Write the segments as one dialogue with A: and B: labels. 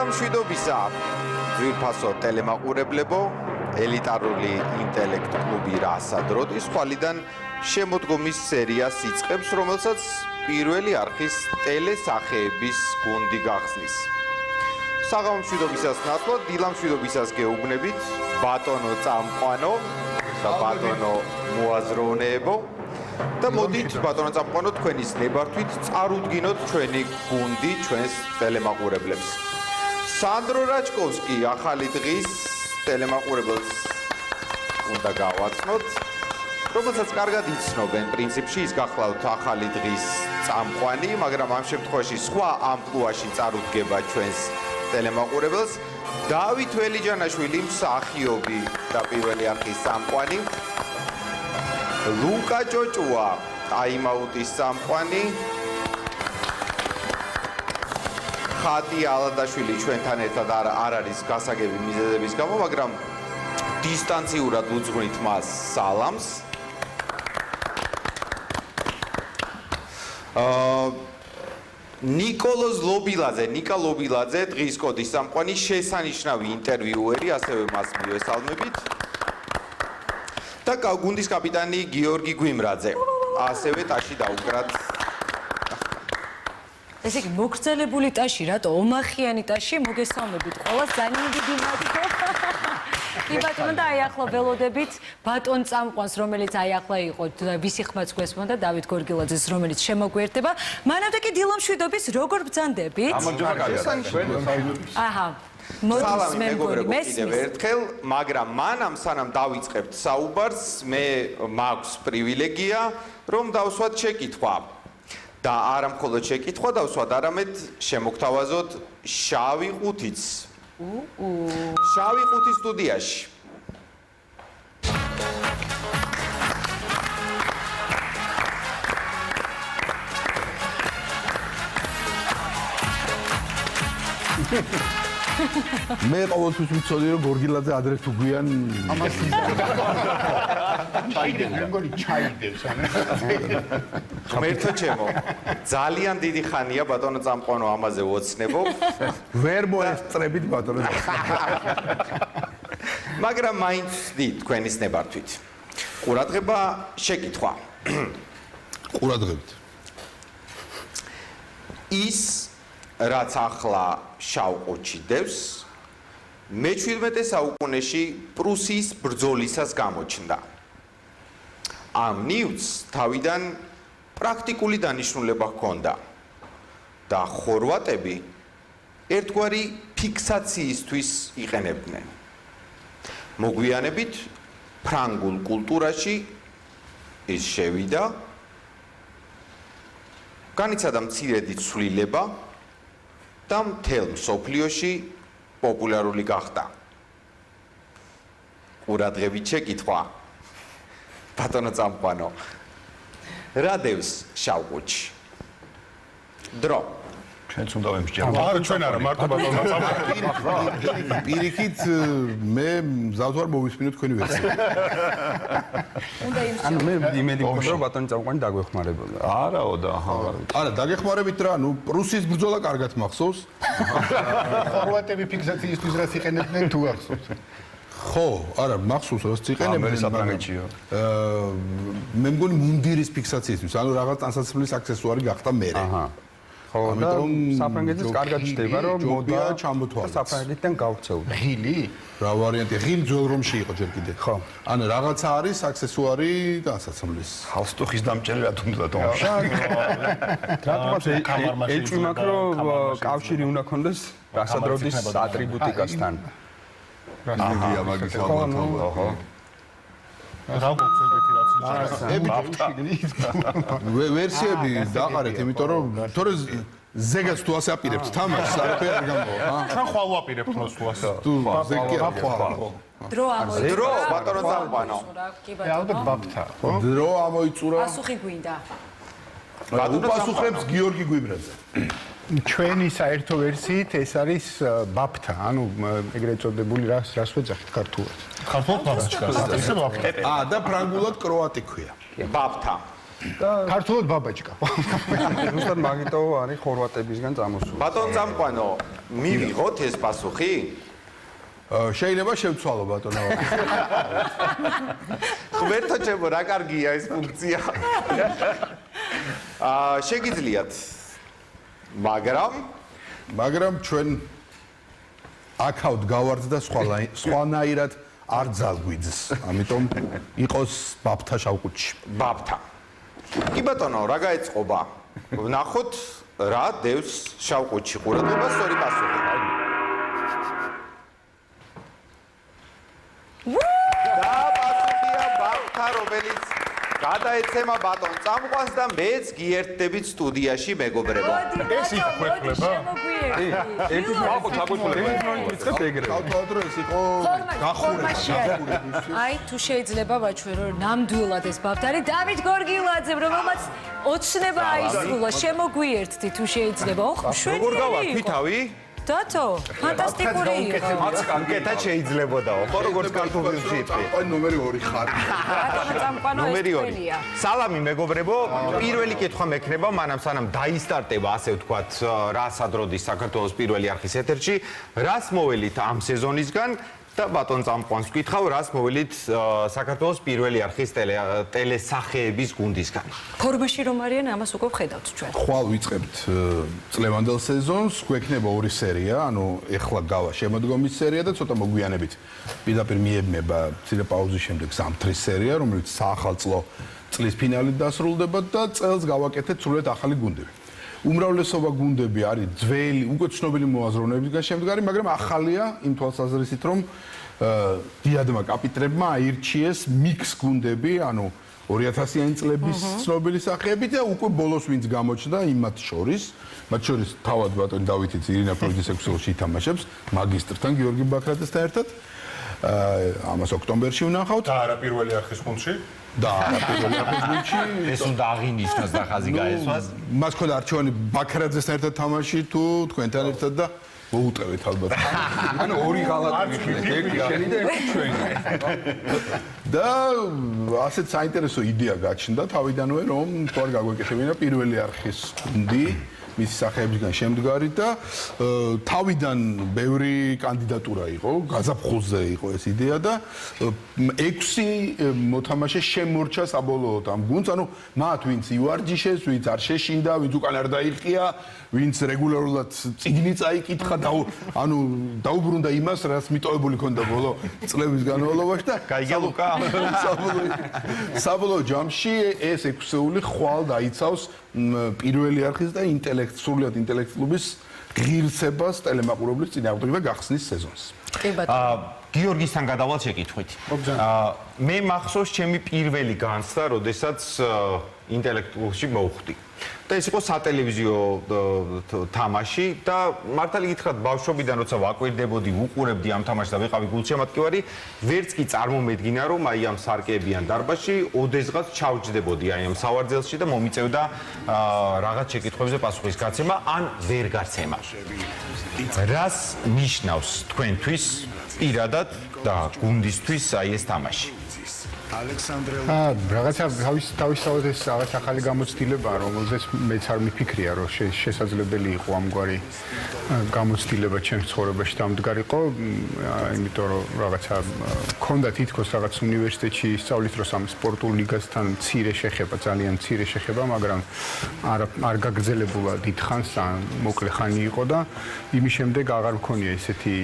A: დილამშვიდობისა ძვირფასო ტელემაყურებლებო ელიტარული ინტელექტ კლუბი რასადროდის ხვალიდან შემოდგომის სერიას იწყებს, რომელსაც პირველი არხის ტელესახეების გუნდი გახსნის. საღამომშვიდობისას ნათლად დილამშვიდობისას გეუბნებით ბატონო წამყვანო და ბატონო მოაზროვნეებო და მოდით ბატონო წამყვანო თქვენის ნებართვით წარუდგინოთ ჩვენი გუნდი ჩვენს ტელემაყურებლებს. სანდრო რაჭკოვსკი ახალი დღის ტელემაყურებელს უნდა გავაცნოთ, რომელსაც კარგად იცნობენ პრინციპში, ის გახლავთ ახალი დღის წამყვანი, მაგრამ ამ შემთხვევაში სხვა ამპლუაში წარუდგება ჩვენს ტელემაყურებელს დავით ველიჯანაშვილი, მსახიობი და პირველი არხის წამყვანი, ლუკა ჭოჭუა, ტაიმაუტის წამყვანი, ხატი ალადაშვილი ჩვენთან ერთად არ არის გასაგები მიზეზების გამო, მაგრამ დისტანციურად უძღვნით მას სალამს. ნიკა ლობილაძე, დღის კოდის წამყვანი, შესანიშნავი ინტერვიუერი, ასევე მას მივესალმებით. და გუნდის კაპიტანი გიორგი გვიმრაძე, ასევე ტაში დაუკრათ.
B: ესე იგი, მოგრძელებული ტაში, რატო ომახიანი ტაში, მოგესალმებით ყველას, ძალიან დიდი მადლობა. კი ბატონო, და აი ახლა ველოდებით ბატონ წამყვანს, რომელიც აი ახლა იყო, ვისი ხმაც გვესმოდა, დავით გორგილაძეს, რომელიც შემოგვერდება. მანამდე კი დილამშვიდობის, როგორ ბრძანდებით? აჰა.
A: სალამი მეგობრებო, კიდევ ერთხელ, მაგრამ მანამ სანამ დავიწყებთ საუბარს, მე მაქვს პრივილეგია, რომ დავსვათ შეკითხვა. და არა მხოლოდ შეკითხვა დავსვათ, არამედ შემოგთავაზოთ შავი ყუთიც. შავი ყუთი სტუდიაში.
C: მე ყოველთვის ვიცოდი რომ გორგილაძე ადრე თუ გვიან ამას ჩაიდებს
A: ღმერთო ჩემო, ძალიან დიდი ხანია ბატონო წამყვანო ამაზე ვოცნებო.
C: ვერ მოესწრებით ბატონო.
A: მაგრამ მაინც თქვენის ნებართვით. ყურადღება, შეკითხვა.
C: ყურადღებით.
A: ის რაც ახლა შავ ყუთში დევს, მე-17 საუკუნეში პრუსიის ბრძოლისას გამოჩნდა. ამ ნივთს თავიდან პრაქტიკული დანიშნულება ჰქონდა და ხორვატები ერთგვარი ფიქსაციისთვის იყენებდნენ. მოგვიანებით ფრანგულ კულტურაში ის შევიდა, განიცადა მცირედი ცვლილება და მთელ მსოფლიოში პოპულარული გახდა. ყურადღებით შეკითხვა. ბატონო წამყვანო, რა დევს შავ ყუთში? დრო.
C: ჩვენც უნდა ვემსჯელოთ. არა, ჩვენ არა, მარტო ბატონო წამყვანი. პირიქით მე მზად ვარ მოვისმინოთ თქვენი ვერსია.
D: ანუ მე იმედი მქონდა რომ ბატონი წამყვანი დაგვეხმარებოდა.
C: არაო და არა, დაგეხმარებით რა, ნუ პრუსიის ბრძოლა კარგად მახსოვს.
E: ხორვატები ფიქსაციისთვის რაც იყენებდნენ თუ ახსოვს?
C: ხო, არა, მახსოვს რაც იყენებდნენ
D: საფრანგეთშიო.
C: მე მგონი მუნდირის ფიქსაციისთვის, ანუ რაღაც ტანსაცმლის აქსესუარი გახდა მერე.
D: აჰა. ხო, და საფრანგეთის კარგად ჩდება რომ მოდა
C: ჩამოთვალეს.
D: საფრანგეთიდან გავწევდა.
E: ღილი?
C: რა ვარიანტია? ღილი ძველ რომში იყო ჯერ კიდე.
D: ხო.
C: ანუ რაღაცა არის აქსესუარი ტანსაცმლის.
D: ჰალსტუხის დამჭერი რა თუნდა თომშა. რატომაც ეჭვი მაქვს რომ კავშირი უნდა ქონდეს რასადროდის ატრიბუტიკასთან.
C: აჰა, მაგის ალბათ.
D: ხო.
E: რა გქონდეთ
C: ვერსიები დაყარეთ, იმიტომ რომ თორე ზეგაც თუ ასე აპირებთ თამაშს, არაფერი არ გამოვა.
E: ჩვენ ხვალ ვაპირებთ მას თუ ასე.
C: თუ ზეგი არ
B: დრო ამოიწურა.
A: დრო, ბატონო წამყვანო.
E: ალბათ ბაბთა, ხო?
C: დრო ამოიწურა.
B: პასუხი გვინდა.
C: უპასუხებს გიორგი გვიმრაძე.
E: ჩვენი საერთო ვერსიით ეს არის ბაბთა, ანუ ეგრეთ წოდებული რას ვეძახით ქართულად. ქართულად ბაბთა.
C: და ფრანგულად კროატი ქვია.
A: ბაბთა.
E: ქართულად ბაბაჭკა.
D: ზუსტად მაგიტო არის ხორვატებისგან წამოსული.
A: ბატონ წამყვანო, მივიღოთ ეს პასუხი?
C: შეიძლება შევცვალო ბატონო.
A: ღმერთო ჩემო, რა კარგია ეს ფუნქცია. შეგიძლიათ.
C: მაგრამ ჩვენ აქავთ გავართ და სხვანაირად არ ძალგვიძს. ამიტომ იყოს ბაბთა შავკუჩი.
A: ბაბთა. კი ბატონო, რა გაეწყობა? ვნახოთ რა დევს შავკუჩი ყურადღება სწორი პასუხი. და პასუხია ბაბთა, რომელიც გადაეცემა ბატონ წამყვანს და მეც გიერთდებით სტუდიაში მეგობრებო.
B: ეს იქნება.
C: თავად ეს იყო
B: გახურება. აი, თუ შეიძლება ვაჩვერო ნამდვილად ეს ბაბთა არის დავით გორგილაძე, რომელმაც ოცნება აისრულა, შემოგვიერთდი თუ შეიძლება. ოხ, შვენი.
A: როგორ გავარქვი თავი?
B: დათო, ფანტასტიკური იყო.
A: კეთად შეიძლებოდაო. ხო, როგორც კარტოფილში იტყვი.
C: აი ნომერი 2 ხარ.
B: ბატონო წამყვანო
F: ნომერი 2.
B: ესწრია.
F: სალამი მეგობრებო, პირველი კითხვა მექნება, მანამ სანამ დაისტარტება, ასე ვთქვათ, რა სადროდის საქართველოს პირველი არხის ეთერში, რას მოველით ამ სეზონისგან და ბატონ წამყვანს ვკითხავ, რას მოველით საქართველოს პირველი არხის ტელესახეების გუნდისგან.
B: ფორმაში რომ არიან, ამას უკვე ვხედავთ ჩვენ.
C: ხვალ ვიწყებთ წლევანდელ სეზონს, გვექნება 2 სერია, ანუ ეხლა გავა შემოდგომის სერია და ცოტა მოგვიანებით პირდაპირ მიებმება მცირე პაუზის შემდეგ ზამთრის სერია, რომელიც საახალწლო წლის ფინალით დასრულდება და წელს გავაკეთეთ სრულად ახალი გუნდები. უმრავლესობა გუნდები არის ძველი, უკვე ცნობილი მოაზროვნეებისგან შემდგარი, მაგრამ ახალია იმ თვალსაზრისით, რომ დიადმა კაპიტნებმა აირჩიეს მიქს გუნდები, ანუ 2000-იანი წლების ცნობილი სახეები და უკვე ბოლოს ვინც გამოჩნდა იმათ შორის თავად ბატონი დავითიც ირინა პროდის ექსელში ითამაშებს მაგისტრთან გიორგი ბაქრაძესთან ერთად. ამას ოქტომბერში ვნახავთ.
G: და არა პირველი არხის გუნდში.
C: და არა პირველი არხის გუნდში.
F: ეს უნდა აღინიშნოს და ხაზი გაესვას.
C: მას ქონდა არჩევანი ბაქრაძესთან ერთად თამაში თუ თქვენთან ერთად და მოუტევით ალბათ.
D: ანუ ორი ღალატი ვიხილეთ, ერთი შენი და ერთი ჩვენი.
C: და ასეთ საინტერესო იდეა გაჩნდა თავიდანვე, რომ თუ არ გაგვეკეთებინა პირველი არხის გუნდი მისი სახეებისგან შემდგარი და თავიდან ბევრი კანდიდატურა იყო, გაზაფხულზე იყო ეს იდეა და 6 მოთამაშე შემორჩა საბოლოოდ ამ გუნდს, ანუ მათ ვინც ივარჯიშეს, ვინც არ შეშინდა, ვინც უკან არ დაიხია, ვინც რეგულარულად წიგნი წაიკითხა და ანუ დაუბრუნდა იმას, რაც მიტოვებული ქონდა ბოლო წლების განმავლობაში და
F: გაიგე ლუკა.
C: საბოლოო ჯამში ეს 6-ეული ხვალ დაიცავს პირველი არხის და სრულიად ინტელექტ კლუბის ღირსებას ტელემაყურებლის წინააღმდეგ და გახსნის სეზონს.
B: კი ბატონო.
F: გიორგისთან გადავალ შეკითხვით. მე მახსოვს ჩემი პირველი განცდა, როდესაც ინტელექტ კლუბში მოვხვდი. და ეს იყო სატელევიზიო თამაში და მართალი გითხრათ ბავშვობიდან როცა ვაკვირდებოდი, უყურებდი ამ თამაშს და ვიყავი გულშემატკივარი, ვერც კი წარმომედგინა რომ აი ამ სარკეებიან დარბაზში ოდესღაც ჩავჯდებოდი აი ამ სავარძელში და მომიწევდა რაღაც შეკითხვებზე პასუხის გაცემა ან ვერ გაცემა. რას ნიშნავს თქვენთვის პირადად და გუნდისთვის აი ეს თამაში?
E: რაღაცა თავისთავად ეს რაღაც ახალი გამოცდილებაა, რომელზეც მეც არ მიფიქრია, რომ შესაძლებელი იყო ამგვარი გამოცდილება ჩემს ცხოვრებაში დამდგარიყო, იმიტომ რომ რაღაცა მქონდა თითქოს რაღაც უნივერსიტეტში სწავლის დროს ამ სპორტულ ლიგასთან მცირე შეხება, ძალიან მცირე შეხება, მაგრამ არ გაგრძელებულა დიდხანს და მოკლე ხანი იყო და იმის შემდეგ აღარ მქონია ესეთი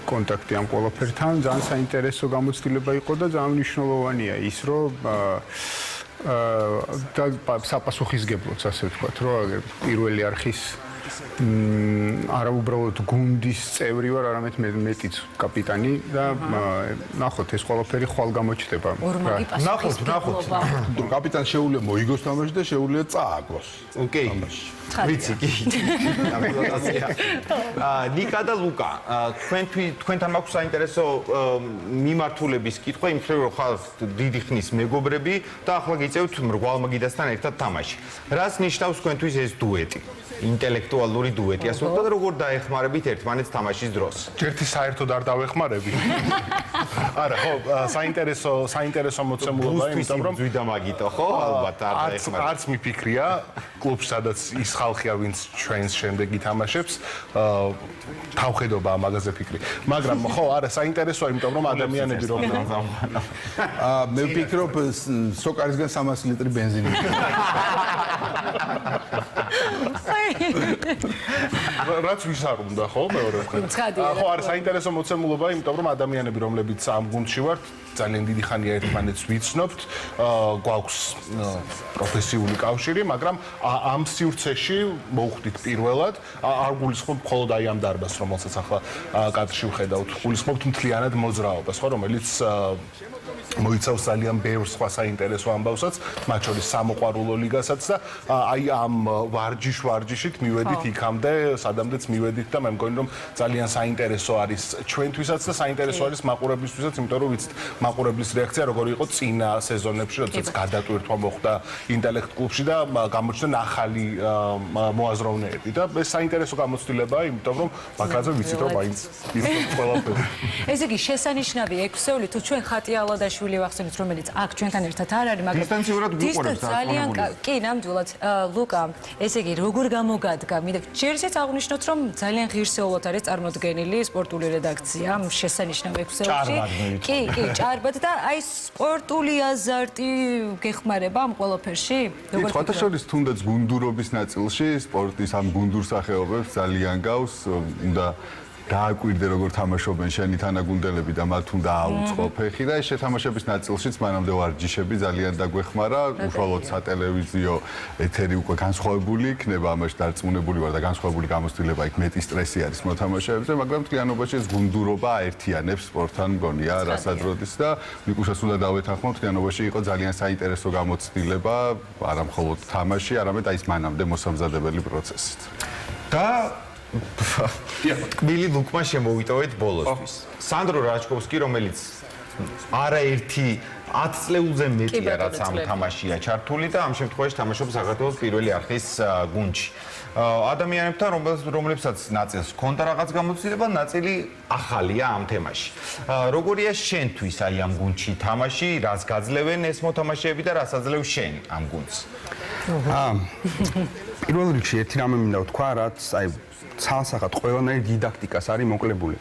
E: კონტაქტი ამ ყველაფერთან, ძალიან საინტერესო გამოცდილება იყო და ძალიან მნიშვნელოვანია ის რომ და საპასუხისგებლოც ასე ვთქვათ, რომ პირველი არხის არა უბრალოდ გუნდის წევრი ვარ, არამედ მეტიც კაპიტანი და ნახოთ ეს ყველაფერი ხვალ გამოჩნდება.
B: ნახოთ.
C: კაპიტანს შეუძლია მოიგოს თამაში და შეუძლია წააგოს.
F: ოკეი. ვიცი კი. ნიკა და ლუკა, თქვენთან მაქვს საინტერესო მიმართულების კითხვა, იმ ხრივ რომ ხართ დიდი ხნის მეგობრები და ახლა გიწევთ მრგვალ მაგიდასთან ერთად თამაში. რას ნიშნავს თქვენთვის ეს დუეტი? ინტელექტ ვირტუალური დუეტი. ასე ვთქვათ, როგორ დაეხმარებით ერთმანეთს თამაშის დროს.
G: ერთი საერთოდ არ დავეხმარები. არა, ხო, საინტერესო მოცემულობა, იმიტომ რომ
F: ზვიდა მაგიტო, ხო? ალბათ არ დაეხმარებით.
G: არც მიფიქრია კლუბს, სადაც ის ხალხია, ვინც ჩვენს შემდეგ ითამაშებს, თავხედობა მაგაზე ფიქრი. მაგრამ ხო, არა, საინტერესოა, იმიტომ რომ ადამიანები რომ
C: მე ვფიქრობ სოკარისგან 300 ლიტრი ბენზინი.
G: რაც ვის არ უნდა, ხო, მეორე მხრივ. ხო, არა, საინტერესო მოცემულობა, იმიტომ რომ ადამიანები, რომლებიც ამ გუნდში ვართ, ძალიან დიდი ხანია ერთმანეთს ვიცნობთ, გვაქვს პროფესიული კავშირი, მაგრამ ამ სივრცეში მოვხვდით პირველად, არ გულისხმობ მხოლოდ აი ამ დარბაზს, რომელსაც ახლა კადრში ვხედავთ, გულისხმობთ მთლიანად მოძრაობას, ხო, რომელიც მოიცავს ძალიან ბევრ სხვა საინტერესო ამბავსაც, მათ შორის სამოყვარულო ლიგასაც და აი ამ ვარჯიშით მივედით იქამდე, სადამდეც მივედით და მე მგონი რომ ძალიან საინტერესო არის ჩვენთვისაც და საინტერესო არის მაყურებლისთვისაც, იმიტომ რომ ვიცით მაყურებლის რეაქცია როგორი იყო წინა სეზონებში, როდესაც გადატვირთვა მოხდა ინტელექტ კლუბში და გამოჩნდნენ ახალი მოაზროვნეები და ეს საინტერესო გამოცდილებაა, იმიტომ რომ ბაქრაძე ვიცით რომ აი ის ყველაფერი.
B: ესე იგი შესანიშნავი 6-ეული თუ ჩვენ ხატია ალადაშვილი ვახსენოთ, რომელიც აქ ჩვენთან ერთად არ არის, მაგრამ
F: დისტანციურად ვიყურებთ
B: ძალიან კი, ნამდვილად ლუკა, ესე იგი როგორ გამოგადგა? მინდა ჯერ ისიც აღვნიშნოთ, რომ ძალიან ღირსეულად არის წარმოდგენილი სპორტული რედაქცია შესანიშნავ 6-ებში. კი, ჭარბად და აი სპორტული აზარტი გეხმარება ამ ყველაფერში?
H: სხვათა შორის თუნდაც გუნდურობის ნაწილში სპორტის ამ გუნდურ სახეობებს ძალიან გავს, უნდა დააკვირდე როგორ თამაშობენ შენი თანაგუნდელები და მათ უნდა აუწყო ფეხი და ეს შეთამაშების ნაწილშიც მანამდე ვარჯიშები ძალიან დაგვეხმარა, უშუალოდ სატელევიზიო ეთერი უკვე განსხვავებული იქნება, ამაში დარწმუნებული ვარ და განსხვავებული გამოცდილება იქ მეტი სტრესი არის მოთამაშეებზე, მაგრამ მთლიანობაში ეს გუნდურობა აერთიანებს სპორტთან მგონია რასადროდის და ნიკუშას უნდა დავეთანხმო, მთლიანობაში იყო ძალიან საინტერესო გამოცდილება, არა მხოლოდ თამაში, არამედ აი ეს მანამდე მოსამზადებელი პროცესით.
F: და კბილი ლუკმა შემოვიტოვეთ ბოლოსთვის. სანდრო რაჩკოვსკი, რომელიც არაერთი 10 წლეულზე მეტია, რაც ამ თამაშია ჩართული და ამ შემთხვევაში თამაშობს საქართველოს პირველი არხის გუნდში. ადამიანებთან, რომლებსაც ნაწილს ჰქონდა რაღაც გამოცდილება, ნაწილი ახალია ამ თემაში. როგორია შენთვის აი ამ გუნდში თამაში, რას გაძლევენ ეს მოთამაშეები და რას აძლევ შენ ამ გუნდს?
D: პირველ რიგში ერთი რამე მინდა ვთქვა, რაც აი ცალსახად ყველანაირ დიდაქტიკას არის მოკლებული.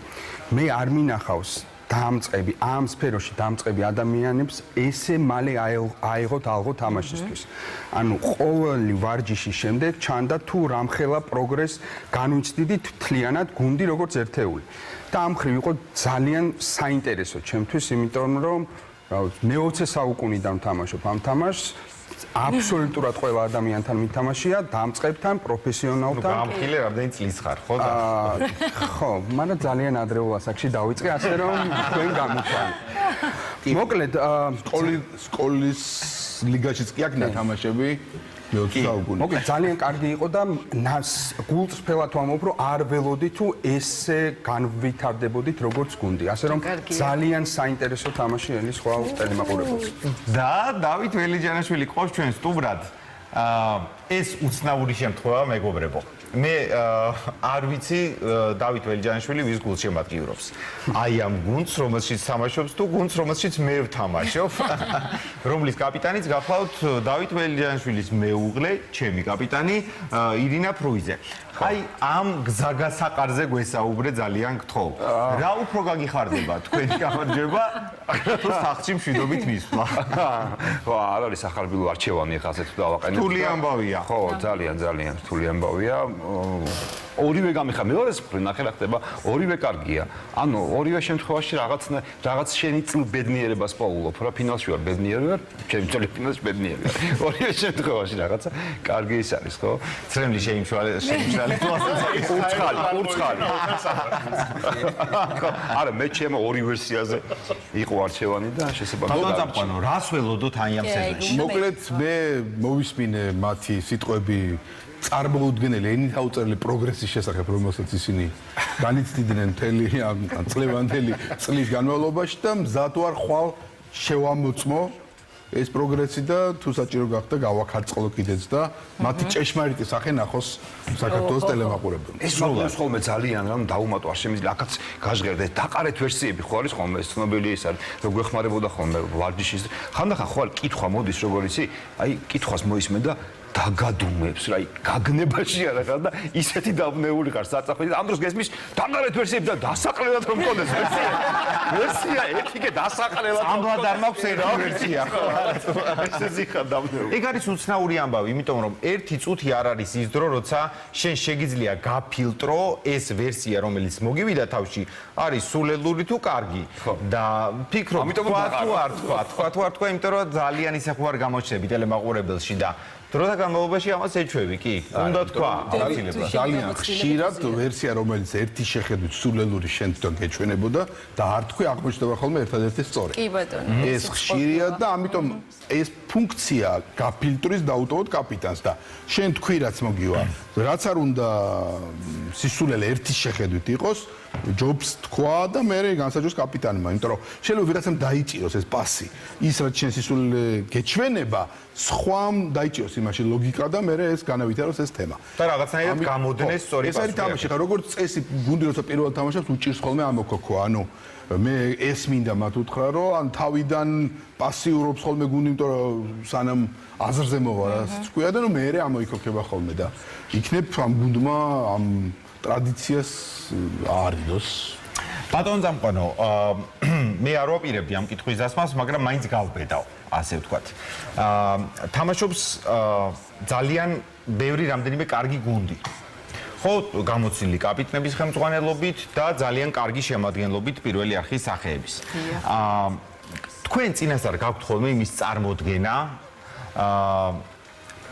D: მე არ მინახავს დამწყები ამ სფეროში დამწყები ადამიანებს ესე მალე აიღოთ ალღო თამაშისთვის. ანუ ყოველი ვარჯიშის შემდეგ ჩანდა თუ რამხელა პროგრესს განვიცდიდით მთლიანად გუნდი როგორც ერთეული. და ამ მხრივ იყო ძალიან საინტერესო ჩემთვის, იმიტომ რომ მე 20 საუკუნიდან ვთამაშობ ამ თამაშს. აბსოლუტურად ყველა ადამიანთან მითამაშია, დამწყებთან, პროფესიონალთან.
F: გამხილე რამდენი წლის ხარ, ხო?
D: ხო, მაგრამ ძალიან ადრეულ ასაკში დავიწყე, ასე რომ თქვენ გამიჩვენე. მოკლედ,
C: სკოლის ლიგაშიც კი აქ თამაშები
D: მოკლედ ძალიან კარგი იყო და გულწრფელად ვამბობ, რომ არ ველოდი თუ ესე განვითარდებოდით როგორც გუნდი. ასე რომ ძალიან საინტერესო თამაში ელის სხვა ტელემაყურებელს.
F: და დავით ველიჯანაშვილი ყავს ჩვენ სტუმრად. ეს უცნაური შემთხვევა, მეგობრებო. მე არ ვიცი დავით ველიჯანაშვილი ვის გულს შემატკივრობს. აი ამ გუნდს, რომელშიც თამაშობს თუ გუნდს, რომელშიც მე ვთამაშობ, რომლის კაპიტანიც გახლავთ დავით ველიჯანაშვილის მეუღლე, ჩემი კაპიტანი ირინა ფრუიძე. აი ამ გზაგასაყარზე გვესაუბრე ძალიან გთხოვ. რა უფრო გაგიხარდება თქვენი გამარჯვება თუ სახლში მშვიდობით მისვლა?
D: ხო, არ არის ახალბილო არჩევანი ახლა ასეთ დავაყენებ.
F: რთული ამბავია.
D: ხო, ძალიან რთული ამბავია. ორივე გამიხარ, მეორეს მხრივ ნახე რა ხდება, ორივე კარგია. ანუ ორივე შემთხვევაში რაღაც შენი წილ ბედნიერებას პოულობ, რა ფინალში ვარ ბედნიერი ვარ, ჩემი წელი ფინალში ბედნიერი ვარ. ორივე შემთხვევაში რაღაცა კარგი ის არის, ხო?
F: წრემლი შეიმშვალე
D: ურცხალი. არა, მე ჩემო ორი ვერსიაზე იყო არჩევანი და შესაძლოა
F: ბატონ წამყვანო, რას ველოდოთ აი ამ სეზონში?
C: მოკლედ მე მოვისმინე მათი სიტყვები წარმოუდგენელი ენით აუწერელი პროგრესის შესახებ, რომელსაც ისინი განიცდიდნენ მთელი ამ წლევანდელი წლის განმავლობაში და მზად ვარ ხვალ შევამოწმო ეს პროგრესი და თუ საჭირო გახდა გავაქარწყლო კიდეც და მათი ჭეშმარიტი სახე ნახოს საქართველოს ტელემაყურებელს.
D: ეს სულ ხოლმე ძალიან რამ დაუმატო არ შემიძლია აქაც გაჟღერდა დაყარეთ ვერსიები ხო არის ხოლმე ეს ცნობილი ის არის როგორ ეხმარებოდა ხოლმე ვარჯიშის ხანდახან ხო არის კითხვა მოდის როგორ იცი აი კითხვას მოისმენ და დაგადუმებს რა გაგნებაში არა ხარ და ისეთი დაბნეული ხარ საწაფი ამ დროს გესმის დაყარეთ ვერსიები და დასაყრელად რომ მქონდეს ვერსია ეთიკე დასაყრელად
F: ამბლად არ მაქვს ერთი ვერსია ხო
D: ესეთი ხარ დაბნეული
F: ეგ არის უცნაური ამბავი იმიტომ რომ ერთი წუთი არ არის ის დრო როცა შენ შეგიძლია გაფილტრო ეს ვერსია რომელიც მოგივიდა თავში არის სულელური თუ კარგი და ფიქრობ თქვა თუ არ თქვა იმიტომ რომ ძალიან ისე ხო არ გამოჩნდები ტელემაყურებელში და დროთა განმავლობაში ამას ეჩვევი, კი, უნდა თქვა, აუცილებლად.
C: ძალიან ხშირად ვერსია, რომელიც ერთი შეხედვით სულელური შენ თვითონ გეჩვენებოდა და არ თქვი აღმოჩნდება ხოლმე ერთადერთი სწორი.
B: კი ბატონო.
C: ეს ხშირია და ამიტომ ეს ფუნქცია გაფილტრის დაუტოვოთ კაპიტანს და შენ თქვი რაც მოგივა, რაც არ უნდა სისულელე ერთი შეხედვით იყოს, ჯობს თქვა და მე განსაჯოს კაპიტანმა, იმიტომ რომ შეიძლება ვიღაცამ დაიჭიროს ეს პასი. ის რაც შენ სისულელე გეჩვენება, სხვამ დაიჭიროს იმაში ლოგიკა და მე ეს განავითაროს ეს თემა.
F: და რაღაცნაირად გამოდნეს სწორი
C: ეს არის თამაში, ხა როგორც წესი გუნდი როცა პირველად თამაშობს უჭირს ხოლმე ამოქოქო, ანუ მე ეს მინდა მათ უთხრა რომ ან თავიდან პასიურობს ხოლმე გუნდი, იმიტომ რომ სანამ აზრზე მოვა რა თქვია და ნუ მე ამოიქოქება ხოლმე და იქნებ ამ გუნდმა ამ ტრადიციას არიდოს.
F: ბატონ წამყვანო, მე არ ვაპირებდი ამ კითხვის დასმას, მაგრამ მაინც გავბედავ, ასე ვთქვათ. თამაშობს ძალიან ბევრი რამდენიმე კარგი გუნდი. ხო, გამოცილი კაპიტნების ხელმძღვანელობით და ძალიან კარგი შემადგენლობით პირველი არხის სახეების. თქვენ წინასწარ გაქვთ ხოლმე იმის წარმოდგენა,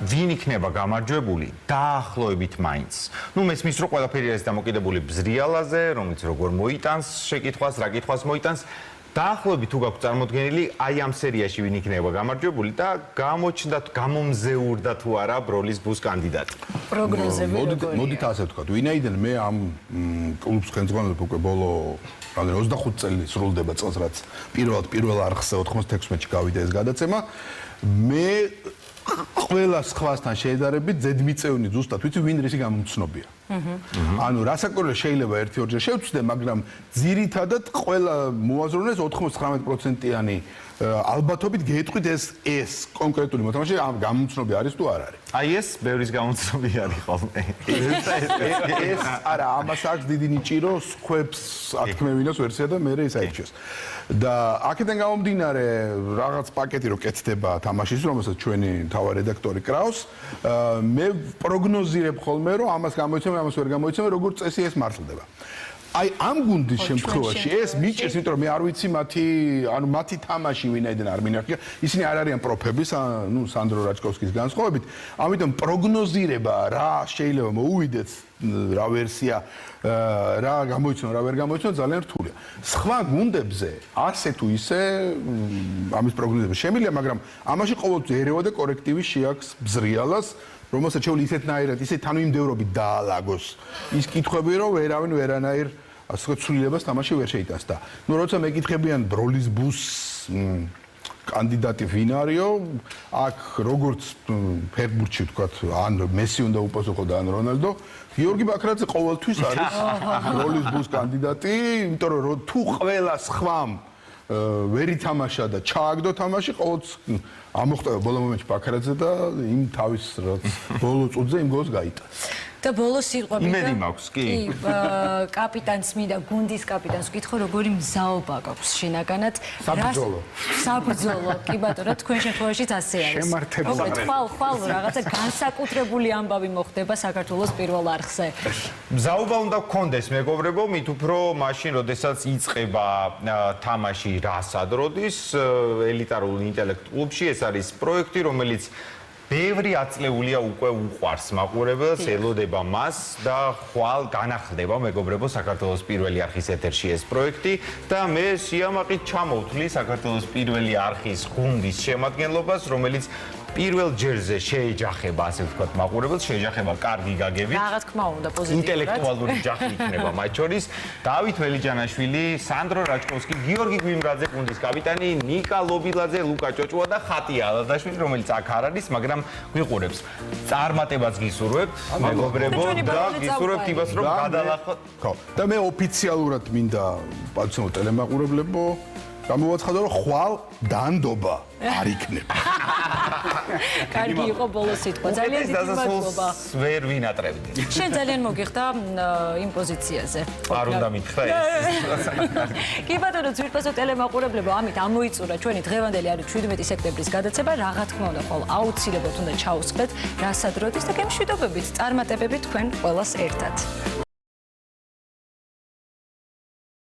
F: ვინ იქნება გამარჯვებული დაახლოებით მაინც. ნუ მესმის რომ ყველაფერი არის დამოკიდებული ბზრიალაზე, რომელიც როგორ მოიტანს შეკითხვას, რა კითხვას მოიტანს. დაახლოებით თუ გაქვთ წარმოდგენილი, აი ამ სერიაში ვინ იქნება გამარჯვებული და გამოჩნდათ, გამომზეურდა თუ არა ბროლის ბუს კანდიდატი.
B: პროგნოზები როგორია?
C: მოდით ასე ვთქვათ, ვინაიდან მე ამ კლუბს ხელმძღვანელობ უკვე ბოლო 25 წელი სრულდება წელს, რაც პირველ არხზე 96-ში გავიდა ეს გადაცემა. მე ყველა სხვასთან შედარებით ზედმიწევნი ზუსტად ვიცი ვინ რისი გამომცნობია. ანუ რასაკვირველია შეიძლება 1-2 ჯერ შევწდე, მაგრამ ძირითადად ყველა მოაზროვნეს 99%-იანი ალბათობით გეტყვით ეს კონკრეტული მოთამაშე გამომცნობი არის თუ არ არის.
F: აი ეს ბევრის გამომცნობი არის ხოლმე.
C: ეს არა, ამას აქვს დიდი ნიჭირო, სხვებს აკმევინოს ვერსია და მე ეს აიჩეს. და აქედან გამომდინარე რაღაც პაკეტი რო კეთდება თამაშის, რომელსაც ჩვენი თავი რედაქტორი კრავს, მე პროგნოზირებ ხოლმე რომ ამას გამოიცემ, ამას ვერ გამოიცემ, როგორც წესი ეს მართლდება. აი ამ გუნდის შემთხვევაში ეს მიჭირს, იმიტომ რომ მე არ ვიცი მათი თამაში ვინაიდან არ მინახია. ისინი არ არიან პროფები, სანდრო რაჭკოვსკის განსხვავებით, ამიტომ პროგნოზირება რა შეიძლება მოუვიდეთ, რა ვერსია, რა გამოიცნო, რა ვერ გამოიცნო, ძალიან რთულია. სხვა გუნდებზე ასე თუ ისე ამის პროგნოზირება შემიძლია, მაგრამ ამაში ყოველთვის ერევა და კორექტივი შეაქვს ბზრიალას, რომელსაც შეუძლია ისეთნაირად, ისეთ თანმიმდევრობით დაალაგოს ის კითხვები, რომ ვერავინ ვერანაირ ასე ცვლილებას თამაში ვერ შეიტანს და ნუ როცა მეკითხებიან ბროლის ბუს კანდიდატი ვინ არისო, აქ როგორც ფეხბურთში ვთქვათ, ან მესი უნდა უპასუხო და ან რონალდო, გიორგი ბაქრაძე ყოველთვის არის ბროლის ბუს კანდიდატი, იმიტომ რომ თუ ყველა სხვამ ვერ ითამაშა და ჩააგდო თამაში, ყოველთვის ამოხტება ბოლო მომენტში ბაქრაძე და იმ თავის რაც ბოლო წუთზე იმ გოლს გაიტა.
B: და ბოლოს სიტყვები
F: იმედი მაქვს, კი.
B: კაპიტანს მინდა გუნდის კაპიტანს ვკითხო, როგორი მზაობა გაქვს შინაგანად? საბრძოლო, კი ბატონო, თქვენ შემთხვევაშიც ასე არის.
E: შემართებულად.
B: ხვალ რაღაცა განსაკუთრებული ამბავი მოხდება საქართველოს პირველ არხზე.
F: მზაობა უნდა გქონდეს, მეგობრებო, მით უფრო მაშინ, როდესაც იწყება თამაში რასად როდის ელიტარულ ინტელექტ კლუბში, ეს არის პროექტი, რომელიც ბევრი აწლეულია უკვე უყვარს მაყურებელს, ელოდება მას და ხვალ განახლდება, მეგობრებო, საქართველოს პირველი არხის ეთერში ეს პროექტი და მე სიამაყით ჩამოვთვლი საქართველოს პირველი არხის გუნდის შემადგენლობას, რომელიც პირველ ჯერზე შეეჯახება, ასე ვთქვათ, მაყურებელს შეეჯახება კარგი გაგებით.
B: რა თქმა უნდა, პოზიტიურად.
F: ინტელექტუალური ჯახი იქნება მათ შორის. დავით ველიჯანაშვილი, სანდრო რაჭკოვსკი, გიორგი გვიმრაძე, გუნდის კაპიტანი, ნიკა ლობილაძე, ლუკა ჭოჭუა და ხატია ალადაშვილი, რომელიც აქ არ არის, მაგრამ გვიყურებს. წარმატებაც გისურვებთ, მეგობრებო, და გისურვებთ იმას, რომ გადალახოთ.
C: ხო, და მე ოფიციალურად მინდა პაცნო ტელემაყურებლებო გამოვაცხადო, რომ ხვალ დანდობა არ იქნება.
B: კარგი იყო ბოლოს სიტყვა. ძალიან დიდი მადლობა.
F: ვერ ვინატრებდი.
B: შენ ძალიან მოგიხდა იმ პოზიციაზე.
F: არ უნდა მითხრა ეს.
B: კი ბატონო, ძვირფასო ტელემაყურებლებო, ამით ამოიწურა ჩვენი დღევანდელი არის 17 სექტემბრის გადაცემა. რა თქმა უნდა, ხოლმე აუცილებლად უნდა ჩაუსხდეთ რასადროდის და გემშვიდობებით, წარმატებებით თქვენ ყველას ერთად.